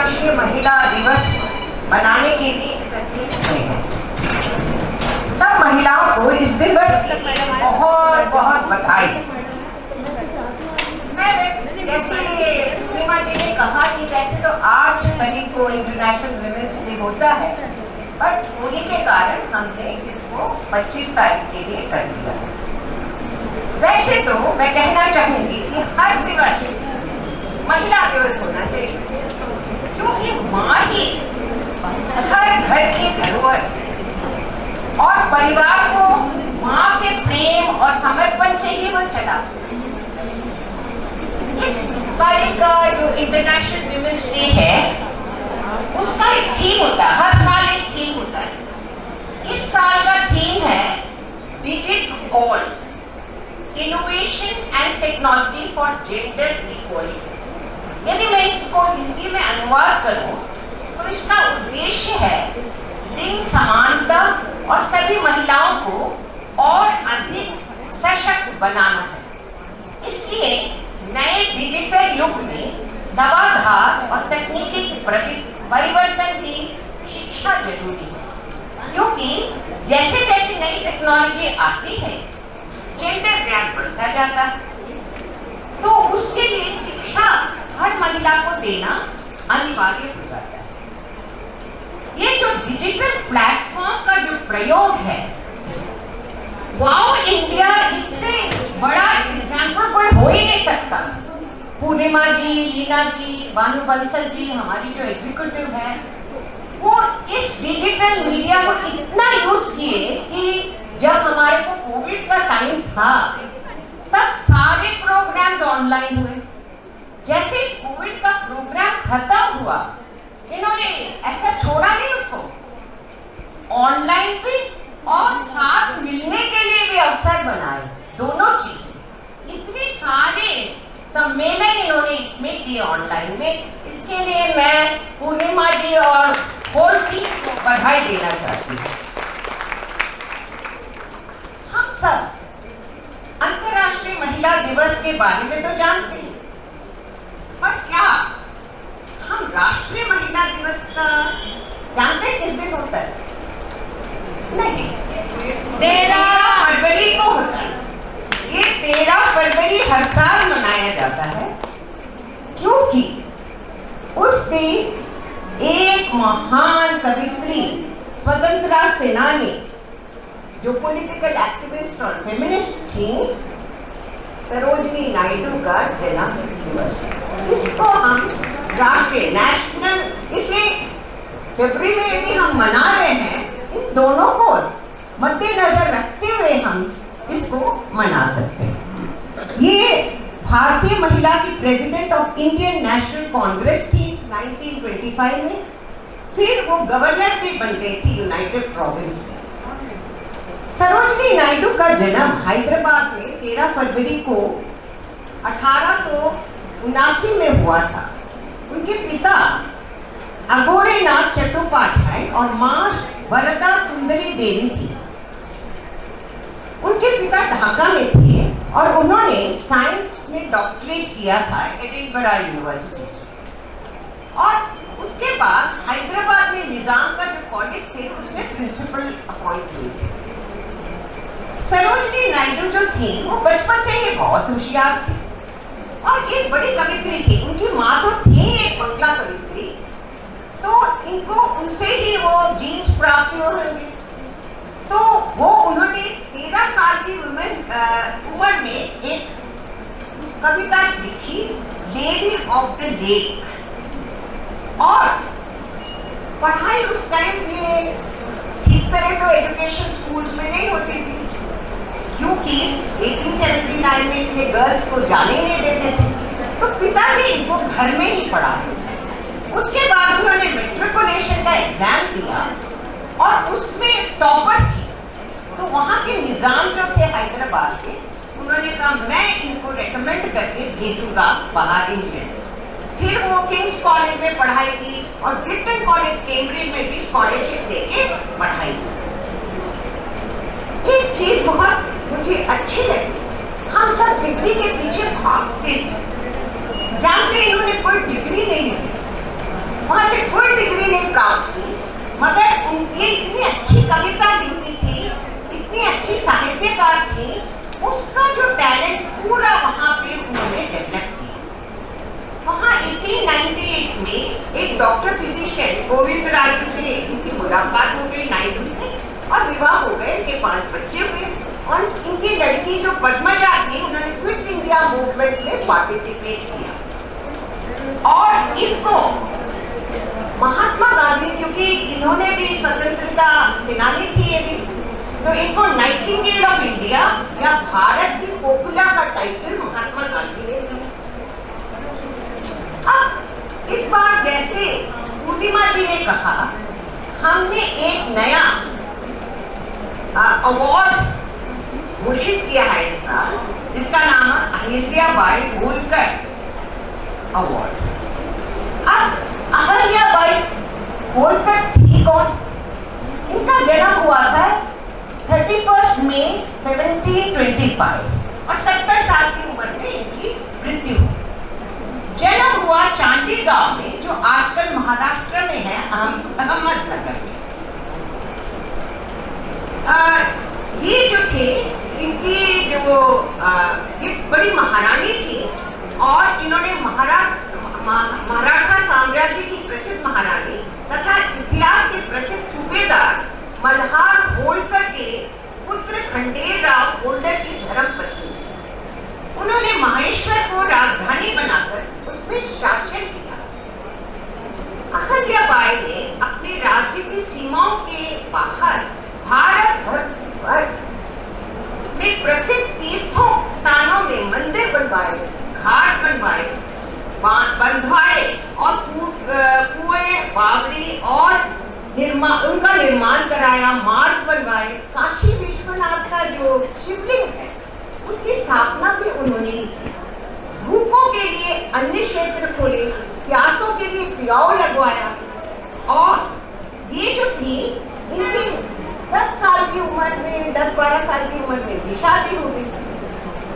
अंतर्राष्ट्रीय महिला दिवस मनाने के लिए एकत्रित हुए हैं। सब महिलाओं को इस दिवस की बहुत बहुत बधाई। जैसे पूर्णिमा जी ने कहा कि वैसे तो 8 तारीख को इंटरनेशनल वुमेन्स डे होता है, बट होली के कारण हमने इसको 25 तारीख के लिए कर दिया। वैसे तो मैं कहना चाहूंगी कि हर दिवस महिला दिवस होना चाहिए, क्योंकि माँ ही हर घर की धरोहर और परिवार को माँ के प्रेम और समर्पण से ही वो चला। इस बार का जो इंटरनेशनल वुमेन्स डे है उसका एक थीम होता है, हर साल एक थीम होता है। इस साल का थीम है digit all, innovation and technology for gender equality. यदि मैं इसको हिंदी में अनुवाद करूं तो इसका उद्देश्य है लिंग समानता और सभी महिलाओं को और अधिक सशक्त बनाना है। इसलिए नए डिजिटल युग में नवाधार और तकनीकी परिवर्तन की शिक्षा जरूरी है, क्योंकि जैसे जैसे नई टेक्नोलॉजी आती है जेंडर ज्ञान बढ़ता जाता है, तो उसके लिए शिक्षा हर महिला को देना अनिवार्य हो जाता है। ये जो डिजिटल प्लेटफॉर्म का जो प्रयोग है, वाओ इंडिया, इससे बड़ा एग्जाम्पल कोई हो ही नहीं सकता। पूर्णिमा जी, लीना जी, भानु बंसल जी, हमारी जो एग्जीक्यूटिव है, वो इस डिजिटल मीडिया को इतना यूज किए कि जब हमारे को कोविड का टाइम था तब सारे प्रोग्राम्स ऑनलाइन हुए। जैसे कोविड का प्रोग्राम खत्म हुआ, इन्होंने ऐसा छोड़ा नहीं उसको, ऑनलाइन भी और साथ मिलने के लिए भी अवसर बनाए, दोनों चीजें। इतने सारे सम्मेलन इन्होंने इसमें किए ऑनलाइन में। इसके लिए मैं पूर्णिमा जी और होल टीम को बधाई देना चाहती हूँ। हम सब अंतर्राष्ट्रीय महिला दिवस के बारे में तो जानते हैं, पर क्या हम राष्ट्रीय महिला दिवस का जानते हैं किस दिन होता है? नहीं, 13 फरवरी को होता है। ये 13 फरवरी हर साल मनाया जाता है, क्योंकि उस दिन एक महान कवित्री, स्वतंत्रता सेनानी, जो पॉलिटिकल एक्टिविस्ट और फेमिनिस्ट थी, सरोजिनी नायडू का जन्म दिवस है। इसको हम राष्ट्रीय नेशनल, इसलिए फरवरी में यदि हम मना रहे हैं, इन दोनों को मद्देनजर रखते हुए हम इसको मना सकते हैं। ये भारतीय महिला की president of Indian national Congress थी 1925 में, फिर वो गवर्नर भी बन गई थी यूनाइटेड प्रोविंस में। सरोजिनी नायडू का जन्म हैदराबाद में 13 फरवरी को 1879 में हुआ था। उनके पिता अघोरेनाथ चट्टोपाध्याय और मां वरदा सुंदरी देवी थी। उनके पिता ढाका में थे और उन्होंने साइंस में डॉक्टरेट किया था एडिनबरा यूनिवर्सिटी से, और उसके बाद हैदराबाद में निजाम का जो कॉलेज थे उसमें प्रिंसिपल अपॉइंट हुए थे। सरोजिनी नायडू जो थी वो बचपन से ही बहुत होशियार थी और एक बड़ी कवित्री थी। उनकी माँ तो थी एक बंगला कवित्री, तो इनको उनसे ही वो जीन्स प्राप्त हुए। तो वो उन्होंने 13 साल की उम्र में एक कविता लिखी, लेडी ऑफ द लेक। और पढ़ाई उस टाइम पे ठीक तरह तो एजुकेशन स्कूल्स में नहीं होती थी, क्योंकि 1879 में इतने गर्ल्स को जाने नहीं देते थे, तो पिता ने इनको घर में ही पढ़ा। उसके बाद उन्होंने मेट्रिकुलेशन का एग्जाम दिया और उसमें टॉपर थी। तो वहाँ के निजाम जो थे हैदराबाद के, उन्होंने कहा मैं इनको रेकमेंड करके भेजूंगा बाहर इंग्लैंड। फिर वो किंग्स कॉलेज में पढ़ाई की और गिल्टन कॉलेज कैम्ब्रिज में भी स्कॉलरशिप लेके पढ़ाई की। एक चीज बहुत मुझे अच्छी लगी, हम सब डिग्री के पीछे भागते हैं, जानते इन्होंने कोई डिग्री नहीं ली, वहाँ डॉक्टर फिजिशियन गोविंदराजू से इनकी मुलाकात हो गई नायडू से और विवाह हो गए, इनके 5 बच्चे हुए और इनकी लड़की जो पद्मजा थी उन्होंने क्विट इंडिया मूवमेंट में पार्टिसिपेट किया और इनको महात्मा गांधी, क्योंकि इन्होंने भी स्वतंत्रता सेनानी थी ये भी, तो इनको नाइटिंगेल ऑफ इंडिया या भारत की कोकिला का टाइटल महात्मा गांधी ने दिया। अब इस बार जैसे पूर्णिमा जी ने कहा, हमने एक नया अवार्ड घोषित किया है इस साल, जिसका नाम है अहिल्याबाई होलकर अवार्ड। अब अहिल्याबाई होलकर थी कौन? इनका जन्म हुआ था 31 मई 1725 और 70 साल की उम्र में इनकी मृत्यु हुई। जन्म हुआ चांडी गांव में, जो आजकल महाराष्ट्र में है, अहमदनगर में। ये जो थे इनकी जो ये बड़ी महारानी थी और इन्होंने मराठा साम्राज्य की प्रसिद्ध महारानी तथा इतिहास के प्रसिद्ध सूबेदार मल्हार होलकर के पुत्र खंडेराव होल्डर की धर्मपत्नी थी। उन्होंने माहेश्वर को राजधानी बनाकर उसमें शासन किया। अहिल्याबाई ने अपने राज्य की सीमाओं के बाहर भारत भर में प्रसिद्ध तीर्थों स्थानों में मंदिर बनवाए, घाट बनवाए और कुएं, बावड़ी और उनका निर्माण कराया, मार्ग बनवाए। काशी विश्वनाथ का जो शिवलिंग है उसकी स्थापना भी उन्होंने की। भूखों के लिए अन्य क्षेत्र खोले, प्यासों के लिए प्याऊ लगवाया और ये जो थी इनकी 10 साल की उम्र में, 10-12 साल की उम्र में भी शादी हो गई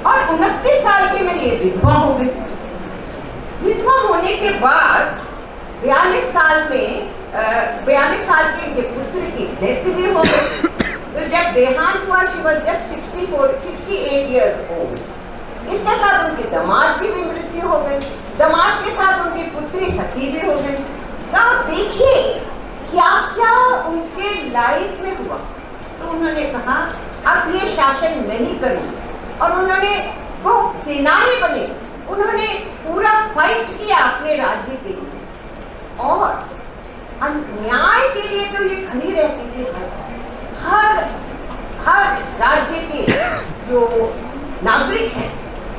और 29 साल की में ये विधवा हो गई। विधवा होने के बाद 42 साल के इनके पुत्र की डेथ भी हो गई। तो जब देहांत हुआ she was just 68 years old. इसके साथ उनके दामाद की भी मृत्यु हो गई, दामाद के साथ उनकी पुत्री सती भी हो गई। ना देखिए क्या क्या उनके लाइफ में हुआ। तो उन्होंने कहा अब ये शासन नहीं करूंगी और उन्होंने वो सेनानी बने। उन्होंने पूरा फाइट किया अपने राज्य के लिए और न्याय के लिए तो ये खड़ी रहती थी। हर राज्य के जो नागरिक हैं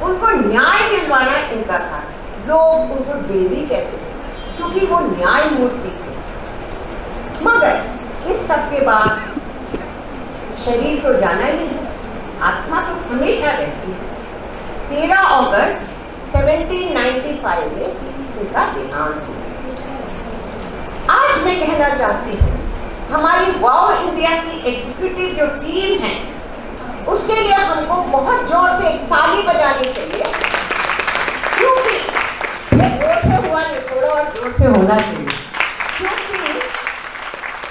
उनको न्याय दिलवाना इनका था। लोग उनको देवी कहते थे क्योंकि वो न्याय मूर्ति थे। मगर इस सब के बाद शरीर तो जाना ही है, आत्मा तो हमेशा रहती है। 13 अगस्त 1795 में उनका देहांत हुआ। आज मैं कहना चाहती हूँ हमारी वाओ इंडिया की एग्जीक्यूटिव जो टीम है उसके लिए हमको बहुत जोर से एक ताली बजानी चाहिए, क्योंकि ये जोर से हुआ नहीं, थोड़ा और जोर से होना चाहिए। क्योंकि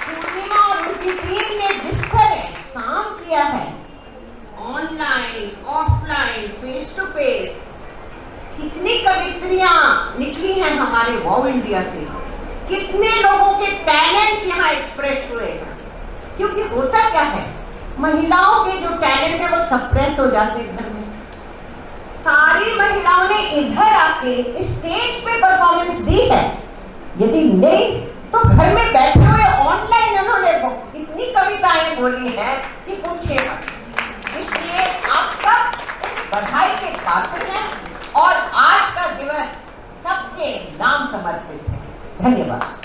पूर्णिमा और उनकी टीम ने जिस तरह काम किया है, online, offline, face to face, कितनी कवित्रियां निकली हैं हमारे वाओ इंडिया से, कितने लोगों के टैलेंट्स यहाँ एक्सप्रेस हुए हैं। क्योंकि होता क्या है, महिलाओं के जो टैलेंट है वो सप्रेस हो जाते हैं घर में। सारी महिलाओं ने इधर आके स्टेज पे परफॉर्मेंस दी है, यदि नहीं तो घर में बैठे हुए ऑनलाइन उन्होंने इतनी कविताएं बोली हैं कि पूछे मत। इसलिए आप सब इस बधाई के पात्र हैं और आज का दिवस सबके नाम समर्पित है। धन्यवाद।